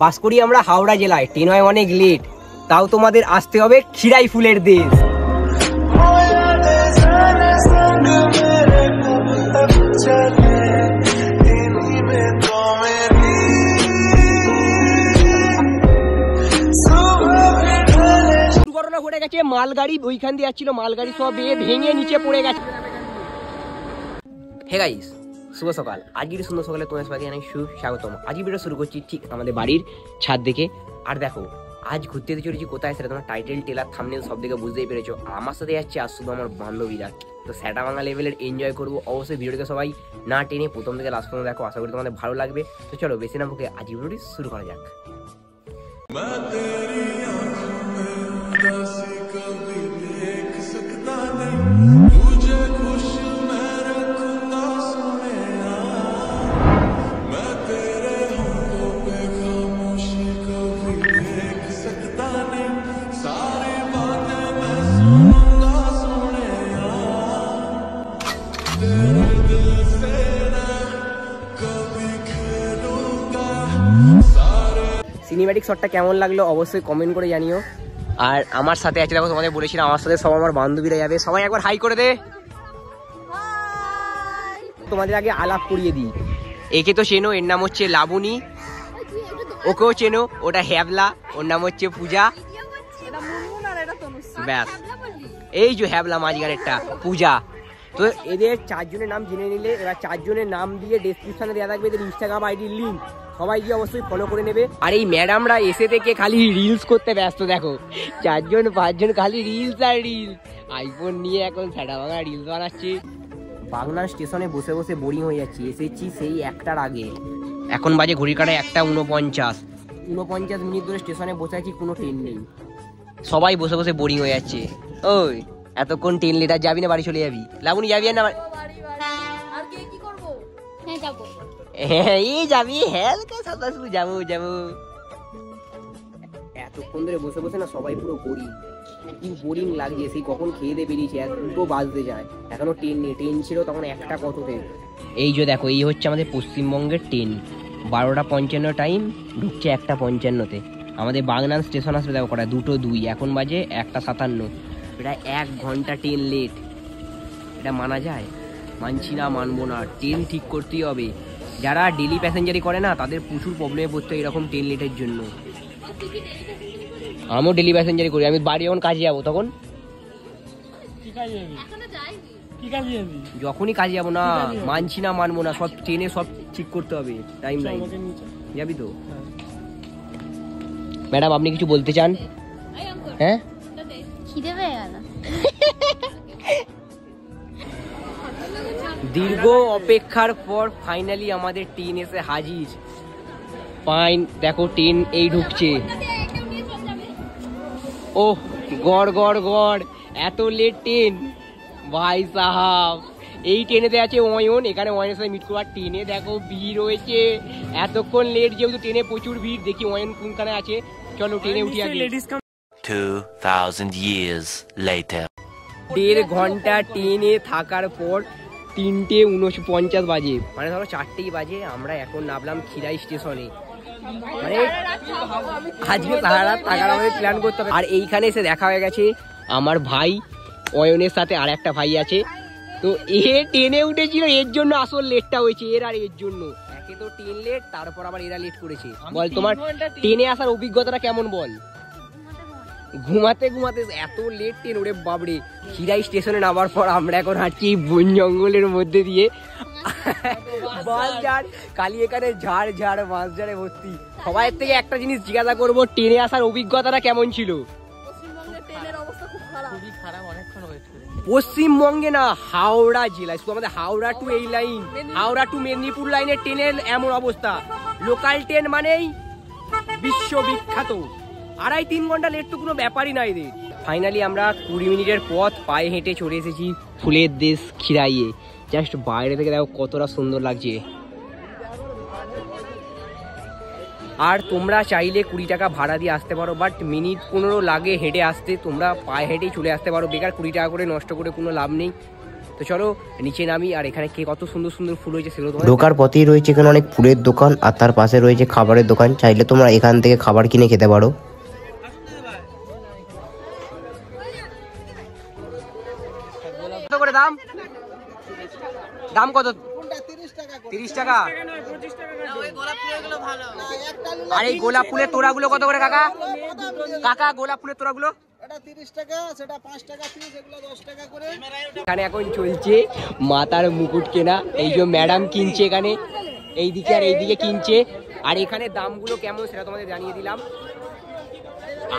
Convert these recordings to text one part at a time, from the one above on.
বাস করি আমরা হাওড়া জেলায়, ট্রেন হয় অনেক লেট, তাও তোমাদের আসতে হবে খিরাই ফুলের দেশ। দুর্ঘটনা ঘটে গেছে, মালগাড়ি ওইখান দিয়ে যাচ্ছিল, মালগাড়ি সব ভেঙে নিচে পড়ে গেছে। হে গাইস, শুভ সকাল। আজকের সুন্দর সকালে তোমার সবাইকে জানাই সুস্বাগতম। আজকে ভিডিও শুরু করছি ঠিক আমাদের বাড়ির ছাদ থেকে। আর দেখো আজ ঘুরতে যেতে চলেছি কোথায়, সেটা তোমার টাইটেল টেলার থাম্বনেল সব দিকে বুঝতেই পেরেছো। আমার সাথে যাচ্ছে আর শুধু আমার বান্ধবীরা, তো স্যাটা ভাঙা লেভেলের এনজয় করবো। অবশ্যই ভিডিওটাকে সবাই না টেনে প্রথম থেকে লাস্ট পর্যন্ত দেখো, আশা করি তোমাদের ভালো লাগবে। তো চলো বেশি না মুখে আজ ভিডিওটি শুরু করা যাক। সিনেম্যাটিক শটটা কেমন লাগলো অবশ্যই কমেন্ট করে জানিও। আর আমার সাথে আছে, দেখো তোমাদের বলেছিলাম আমার সাথে সব আমার বান্ধবীরা যাবে। সবাই একবার হাই করে দে। তোমাদের আগে আলাপ করিয়ে দিই, একে তো চেনো, এর নাম হচ্ছে লাবণী। ওকেও চেনো, ওটা হ্যাবলা, ওর নাম হচ্ছে পূজা। ব্যাস, এই যে হ্যাবলা মাঝখানেরটা পূজা। তো এদের চারজনের নাম জেনে নিলে, এবার চারজনের নাম দিয়ে ডেসক্রিপশনে দেওয়া থাকবে এদের ইনস্টাগ্রাম আইডির লিঙ্ক, সবাই গিয়ে অবশ্যই ফলো করে নেবে। আর এই ম্যাডামরা এসে থেকে খালি রিলস করতে ব্যস্ত, দেখো 4-5 খালি রিলস আর রিলস, আইফোন নিয়ে এখন স্যাটা ভাঙা রিলস বানাচ্ছে। বাগনান স্টেশনে বসে বসে বোরিং হয়ে যাচ্ছি, এসেছি সেই 1টার আগে, এখন বাজে ঘড়ির কাটায় 1:49 মিনিট ধরে স্টেশনে বসে আছি, কোনো ট্রেন নেই, সবাই বসে বসে বোরিং হয়ে যাচ্ছে। ওই এতক্ষণ ট্রেন লেটার যাবি না বাড়ি চলে যাবি? লাবণী যাবি না? হ্যাঁ এই যাবি, হ্যাঁ যাবো যাবো। এতক্ষণ ধরে বসে বসে না সবাই পুরো বোরিং, কি বোরিং লাগছে। সেই কখন খেয়ে দিয়ে বেরিয়েছে, 2 বাজতে যায়, এখনো ট্রেন নেই। ট্রেন ছিল তখন 1টা কততে। এই যে দেখো, এই হচ্ছে আমাদের পশ্চিমবঙ্গের ট্রেন, 12:55 টাইম, ঢুকছে 1:55-তে। আমাদের বাগনান স্টেশন আসবে দেখো কটা, 2:02, এখন বাজে 1:57। এটা 1 ঘন্টা ট্রেন লেট। এটা মানা যায়? মানছি না, মানবো না, ট্রেন ঠিক করতেই হবে। যারা ডেলি প্যাসেঞ্জারি করে না তাদের প্রচুর প্রবলেমে পড়তে হয় এরকম ট্রেন লেটের জন্য। আমিও ডেলি প্যাসেঞ্জারি করি, আমি বাড়ি যখন কাজে যাবো তখন, যখনই কাজে যাবো না, মানছি না, মানবো না, সব ট্রেনে সব ঠিক করতে হবে টাইম লাইন। যাবি তো? ম্যাডাম আপনি কিছু বলতে চান? হ্যাঁ, দীর্ঘ অপেক্ষার পর ফাইনালি আমাদের ট্রেন এসে হাজির। ফাইন, দেখো ট্রেন এই ঢুকছে। ওহ গড় গড় গড়, এত লেট ট্রেন ভাই সাহাব। এই ট্রেনেতে আছে অয়ন, এখানে অয়নের সাথে মিট করবার। ট্রেনে দেখো ভিড় হয়েছে, এতক্ষণ লেট যেহেতু ট্রেনে প্রচুর ভিড়। দেখি অয়ন কোনখানে আছে, চলো ট্রেনে উঠি আগে। 2000 years later 1.5 ঘন্টা ট্রেনে থাকার পর 3:49 বাজে, মানে ধরো 4টেই বাজে। আমরা এখন নামলাম খিরাই স্টেশনে, মানে আজকে সারা রাত থাকার আমাদের প্ল্যান করতে হবে। আর এইখানে এসে দেখা হয়ে গেছে আমার ভাই অয়নের সাথে, আর একটা ভাই আছে। তো এ ট্রেনে উঠেছিল, এর জন্য আসল লেটটা হয়েছে এর, আর এর জন্য। একে তো ট্রেন লেট, তারপর আবার এরা লেট করেছে। বল তোমার ট্রেনে আসার অভিজ্ঞতাটা কেমন বল? ঘুমাতে ঘুমাতে এত লেট ট্রেন, ওরে বাবরে। খিরাই স্টেশনে নামার পর আমরা এখন হাঁটছি বন জঙ্গলের মধ্যে দিয়ে, বাস ঝাড়, খালি এখানে ঝাড় ঝাড়, বাস ঝাড়ে ভর্তি। সবাই থেকে একটা জিনিস জিজ্ঞাসা করবো, ট্রেনে আসার অভিজ্ঞতাটা কেমন ছিল? পশ্চিমবঙ্গে না, হাওড়া জেলায়, শুধু আমাদের হাওড়া টু এই লাইন, হাওড়া টু মেদিনীপুর লাইনের ট্রেনের এমন অবস্থা। লোকাল ট্রেন মানেই বিশ্ববিখ্যাত, 2.5-3 ঘন্টা লেট তো কোনো ব্যাপারই নাই রে। ফাইনালি আমরা 20 মিনিটের পথ পায়ে হেঁটে চলে এসেছি ফুলের দেশ খিরাইয়ে। জাস্ট বাইরে থেকে দেখো কতটা সুন্দর লাগছে। আর তোমরা চাইলে 20 টাকা ভাড়া দিয়ে আসতে পারো, বাট মিনিট 15 লাগে হেঁটে আসতে। তোমরা পায়ে হেঁটেই চলে আসতে পারো, বেকার 20 টাকা করে নষ্ট করে কোনো লাভ নেই। তো চলো নিচে নামি, আর এখানে কে কত সুন্দর সুন্দর ফুল হয়েছে সেগুলো ঢোকার পথেই রয়েছে এখানে অনেক ফুলের দোকান, আর তার পাশে রয়েছে খাবারের দোকান। চাইলে তোমরা এখান থেকে খাবার কিনে খেতে পারো। কত করে দাম? দাম কত? 30 টাকা। আর এই গোলাপ ফুলের তোড়াগুলো কত করে কাকা? কাকা গোলাপ ফুলের তোড়াগুলো? এখানে এখন চলছে মাতার মুকুট কেনা। এই যে ম্যাডাম কিনছে এখানে, এইদিকে আর এইদিকে কিনছে। আর এখানে দামগুলো কেমন সেটা তোমাদের জানিয়ে দিলাম।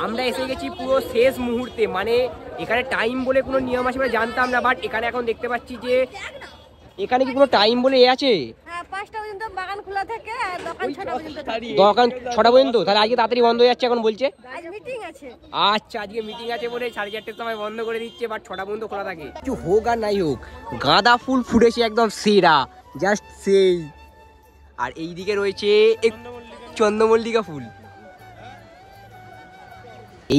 আমরা এসে গেছি পুরো শেষ মুহূর্তে, মানে এখানে টাইম বলে কোনো নিয়ম আছে আমরা জানতাম না, বাট এখানে এখন দেখতে পাচ্ছি যে এখানে কি কোনো টাইম বলে আছে? বাগান খোলা থাকে আর দোকান 6টা পর্যন্ত। দোকান 6টা পর্যন্ত? তাহলে আজকে তাড়াতাড়ি বন্ধ হয়ে যাচ্ছে এখন বলছে। আজ মিটিং আছে। আচ্ছা, আজকে মিটিং আছে বলে 4:30টার সময় বন্ধ করে দিচ্ছে, বাট 6টা পর্যন্ত খোলা থাকে। কিছু হোক আর নাই হোক, গাঁদা ফুল ফুটেছে একদম সেরা, জাস্ট সেই। আর এইদিকে রয়েছে চন্দ্রমল্লিকা ফুল।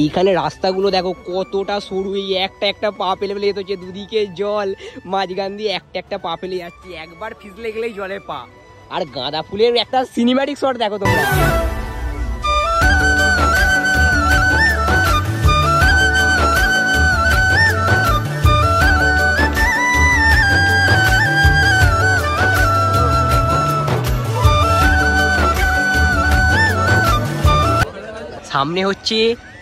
এইখানে রাস্তাগুলো দেখো কতটা সরু, এই একটা একটা পা ফেলে ফেলে যেতে হচ্ছে, দুদিকে জল, মাঝখান দিয়ে একটা একটা পা ফেলে যাচ্ছি, একবার ফিসলে গেলেই জলে পা। আর গাঁদা ফুলের একটা সিনেম্যাটিক শট দেখো তোমরা। সামনে হচ্ছে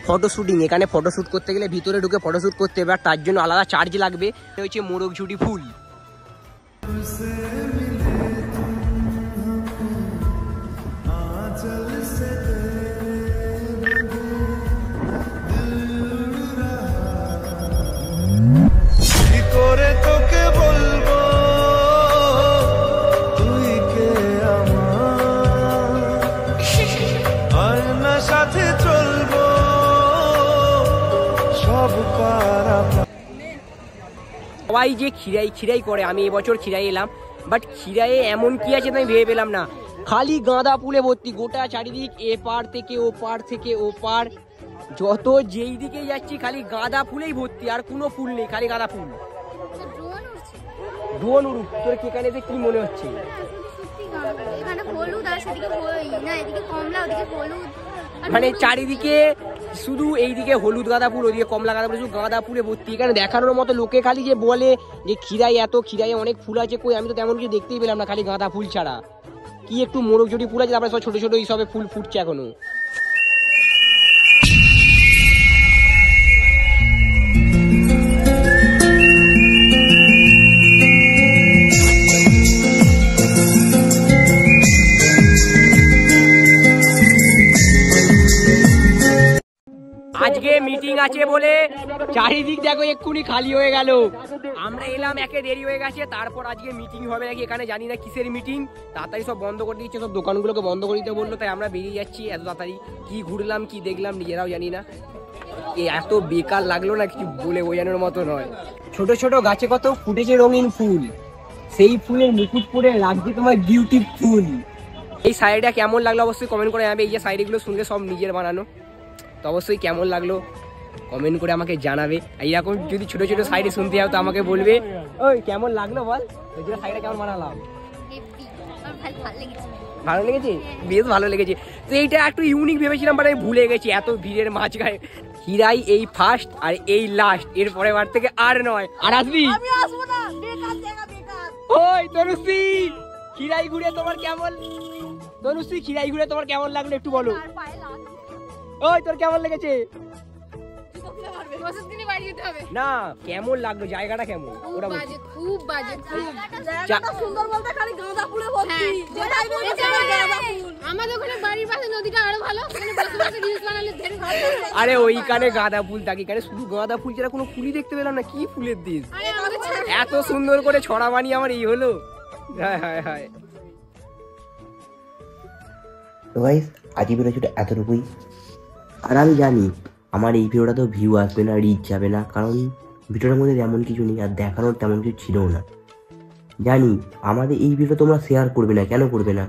ফটোশুটিং। এখানে ফটোশুট করতে গেলে ভিতরে ঢুকে ফটোশুট করতে হবে, আর তার জন্য আলাদা চার্জ লাগবে। হচ্ছে মোরগঝুটি ফুল। সবাই যে খিরাই করে, আমি এবছর খিরাই এলাম, বাট খিরাইয়ে এমন কি আছে আমি ভেবে পেলাম না। খালি গাঁদা ফুলে ভর্তি, গোটা চারিদিক, এপার থেকে ওপার থেকে ওপার, যত যেই দিকে যাচ্ছি খালি গাঁদা ফুলেই ভর্তি, আর কোনো ফুল নেই, খালি গাঁদা ফুল। ড্রোন উড়ুক, তোর এখানে যে কি মনে হচ্ছে? মানে চারিদিকে শুধু এইদিকে হলুদ গাঁদা ফুল, ওইদিকে কমলা গাঁদা ফুল, শুধু গাঁদা ফুলে ভর্তি। এখানে দেখানোর মতো লোকে খালি যে বলে যে খিরাই এত, খিরাইয়ে অনেক ফুল আছে, কই আমি তো তেমন কিছু দেখতেই পেলাম না, খালি গাঁদা ফুল ছাড়া। কি একটু মোরগঝুটি ফুল আছে, তারপরে সব ছোট ছোট এইসবে ফুল ফুটছে এখনো। আজকে মিটিং আছে বলে চারিদিক দেখো এক্ষুনি খালি হয়ে গেল। আমরা এলাম, একে দেরি হয়ে গেছে, তারপর আজকে মিটিং হবে নাকি এখানে জানি না কিসের মিটিং। তাড়াতাড়ি সব বন্ধ করে দিচ্ছে, সব দোকানগুলোকে বন্ধ করে দিতে বললো, তাই আমরা বেরিয়ে যাচ্ছি এত তাড়াতাড়ি। কি ঘুরলাম কি দেখলাম নিজেরাও জানি না, এত বেকার লাগলো না, কিছু বলে বোঝানোর মতো নয়। ছোট ছোট গাছে কত ফুটেছে রঙিন ফুল, সেই ফুলের মুকুট পরে লাগছে তোমার বিউটিফুল। এই শাড়িটা কেমন লাগলো অবশ্যই কমেন্ট করে জানাবে। এই যে শাড়িগুলো শুনলে সব নিজের বানানো, তো অবশ্যই কেমন লাগলো কমেন্ট করে আমাকে জানাবে। এইরকম যদি ছোট ছোট সাইডে শুনতে যাও তো আমাকে বলবে, ওই কেমন লাগলো বল, ওই যে সাইডটা কেমন বানালাম। ভালো লেগেছে, বেশ ভালো লেগেছে। তো এইটা একটু ইউনিক ভেবেছিলাম, বাট আমি ভুলে গেছি এত ভিড়ের মাঝখানে। খিরাই এই ফার্স্ট আর এই লাস্ট, এর পরের বার থেকে আর নয়। আর আসবি? ওই তনুশ্রী, খিরাই ঘুরে তোমার কেমন, তনুশ্রী খিরাই ঘুরে তোমার কেমন লাগলো একটু বলো। ওই তোর কেমন লেগেছে? না কেমন লাগলো, জায়গাটা কেমন? ওটা বাজে, খুব বাজে, সুন্দর বলতে খালি গাঁদা ফুলে ভর্তি। আমাদের ওখানে বাড়ির পাশে নদীটা আরো ভালো, ওখানে বসে বসে রিলস বানালে ঢের ভালো। আরে ওইখানে গাঁদা ফুল থাকে, এখানে শুধু গাঁদা ফুল ছাড়া কোনো ফুলই দেখতে পেলাম না। কি ফুলের দিন, এত সুন্দর করে ছড়া বানিয়ে আমার এই হলো। হায় হায় হায়। তো গাইস আজকে ভিডিওটা এতটুকুই। আর আমি জানি আমার এই ভিডিওটা তো ভিউ আসবে না, রিচ যাবে না, কারণ ভিডিওটার মধ্যে তেমন কিছু নেই আর দেখানোর তেমন কিছু ছিলও না। জানি আমাদের এই ভিডিও তোমরা শেয়ার করবে না, কেন করবে না?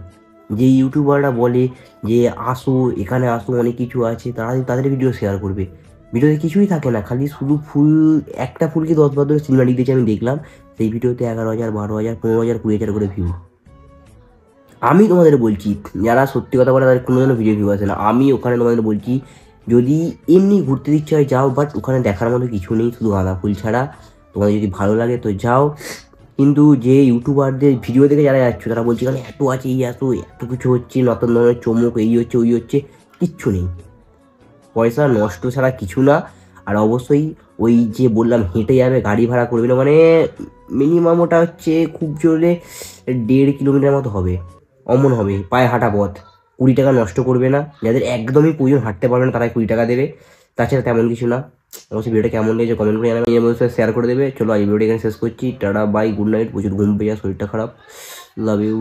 যে ইউটিউবাররা বলে যে আসো এখানে আসো, অনেক কিছু আছে, তাদের ভিডিও শেয়ার করবে। ভিডিওতে কিছুই থাকে না, খালি শুধু ফুল, একটা ফুলকে 10 বার ধরে সিনেমাটিক দিয়েছে আমি দেখলাম, সেই ভিডিওতে 11,000, 12,000, 15,000, 20,000 করে ভিউ। আমি তোমাদের বলছি, যারা সত্যি কথা বলে তাদের কোনো যেন ভিডিও ভিউ আসে না। আমি ওখানে তোমাদের বলছি, যদি এমনি ঘুরতে দিচ্ছে হয় যাও, বাট ওখানে দেখার মতো কিছু নেই, শুধু গাঁদা ফুল ছাড়া। তোমাদের যদি ভালো লাগে তো যাও, কিন্তু যে ইউটিউবারদের ভিডিও দেখে যারা যাচ্ছে তারা বলছে এখানে এত আছে, এই এত কিছু হচ্ছে, নতুন ধরনের চমক, এই হচ্ছে ওই হচ্ছে, কিচ্ছু নেই। পয়সা নষ্ট ছাড়া কিছু না। আর অবশ্যই ওই যে বললাম হেঁটে যাবে, গাড়ি ভাড়া করবে না, মানে মিনিমাম ওটা হচ্ছে খুব জোরে 1.5 কিলোমিটার মতো হবে, অমন হবে, পায়ে হাঁটা পথ। 20 টাকা নষ্ট করবে না। যাদের একদমই প্রয়োজন, হাঁটতে পারবে না, তারাই 20 টাকা দেবে, তাছাড়া তেমন কিছু না। অবশ্যই ভিডিওটা কেমন লেগেছে কমেন্ট করে জানাবে, শেয়ার করে দেবে। চলো এই ভিডিওটা এখানে শেষ করছি, টাটা বাই, গুড নাইট। প্রচুর ঘুম পেয়ে যায়, শরীরটা খারাপ, লাভ ইউ।